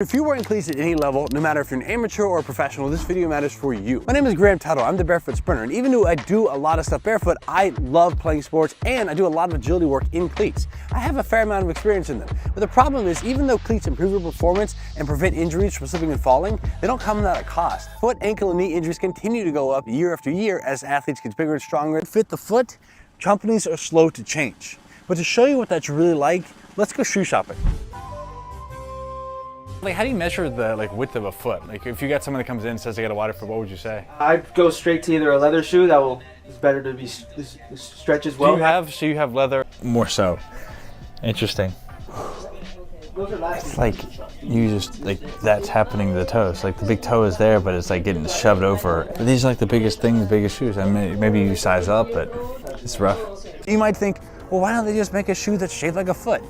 If you're wearing cleats at any level, no matter if you're an amateur or a professional, this video matters for you. My name is Graham Tuttle. I'm the Barefoot Sprinter, and even though I do a lot of stuff barefoot, I love playing sports and I do a lot of agility work in cleats. I have a fair amount of experience in them. But the problem is, even though cleats improve your performance and prevent injuries from slipping and falling, they don't come without a cost. Foot, ankle, and knee injuries continue to go up year after year as athletes get bigger and stronger. To fit the foot, companies are slow to change. But to show you what that's really like, let's go shoe shopping. Like, how do you measure the width of a foot? Like, if you got someone that comes in and says they got a wider foot, what would you say? I'd go straight to either a leather shoe is better to be stretch as well. So you have leather? More so. Interesting. It's like that's happening to the toes. Like the big toe is there, but it's like getting shoved over. These are like the biggest things, biggest shoes. I mean, maybe you size up, but it's rough. You might think, well, why don't they just make a shoe that's shaped like a foot?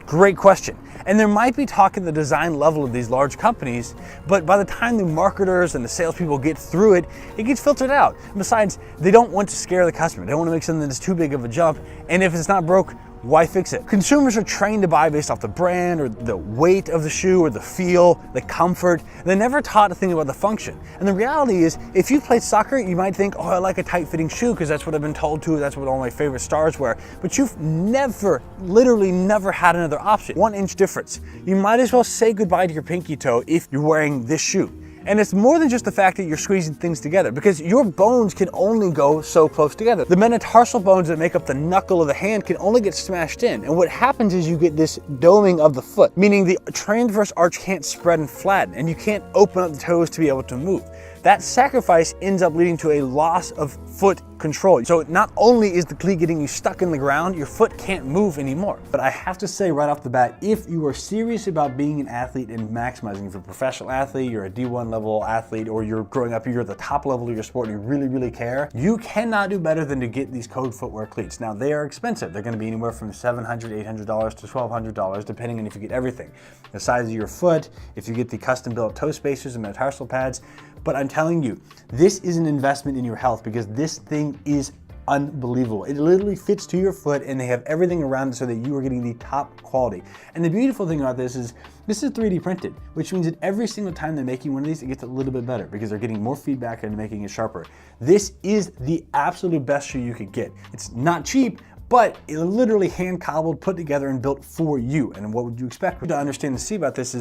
Great question. And there might be talk at the design level of these large companies, but by the time the marketers and the salespeople get through it, it gets filtered out. And besides, they don't want to scare the customer. They don't want to make something that's too big of a jump. And if it's not broke, why fix it? Consumers are trained to buy based off the brand or the weight of the shoe or the feel, the comfort. They're never taught to think about the function. And the reality is, if you've played soccer, you might think, oh, I like a tight-fitting shoe because that's what I've been told to, that's what all my favorite stars wear. But you've never, literally never had another option. 1 inch difference. You might as well say goodbye to your pinky toe if you're wearing this shoe. And it's more than just the fact that you're squeezing things together, because your bones can only go so close together. The metatarsal bones that make up the knuckle of the hand can only get smashed in. And what happens is you get this doming of the foot, meaning the transverse arch can't spread and flatten, and you can't open up the toes to be able to move. That sacrifice ends up leading to a loss of foot control. So not only is the cleat getting you stuck in the ground, your foot can't move anymore. But I have to say right off the bat, if you are serious about being an athlete and maximizing, if you're a professional athlete, you're a D1 level athlete, or you're growing up, you're at the top level of your sport and you really, really care, you cannot do better than to get these Code Footwear cleats. Now, they are expensive. They're gonna be anywhere from $700, $800 to $1,200, depending on if you get everything. The size of your foot, if you get the custom built toe spacers and metatarsal pads. But I'm telling you, this is an investment in your health, because this thing is unbelievable. It literally fits to your foot, and they have everything around it so that you are getting the top quality. And the beautiful thing about this is 3D printed, which means that every single time they're making one of these, it gets a little bit better because they're getting more feedback and making it sharper. This is the absolute best shoe you could get. It's not cheap, but it literally hand cobbled, put together, and built for you. And what would you expect? To understand and see about this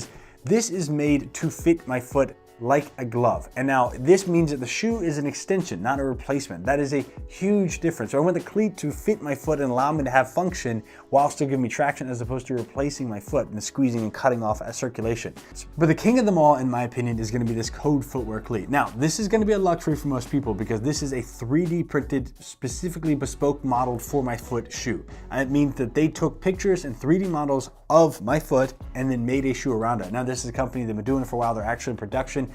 is made to fit my foot like a glove. And now this means that the shoe is an extension, not a replacement. That is a huge difference. So I want the cleat to fit my foot and allow me to have function while still giving me traction, as opposed to replacing my foot and squeezing and cutting off circulation. But the king of them all, in my opinion, is gonna be this Code Footwear cleat. Now, this is gonna be a luxury for most people because this is a 3D printed, specifically bespoke modeled for my foot shoe. And it means that they took pictures and 3D models of my foot and then made a shoe around it. Now, this is a company that's been doing it for a while. They're actually in production.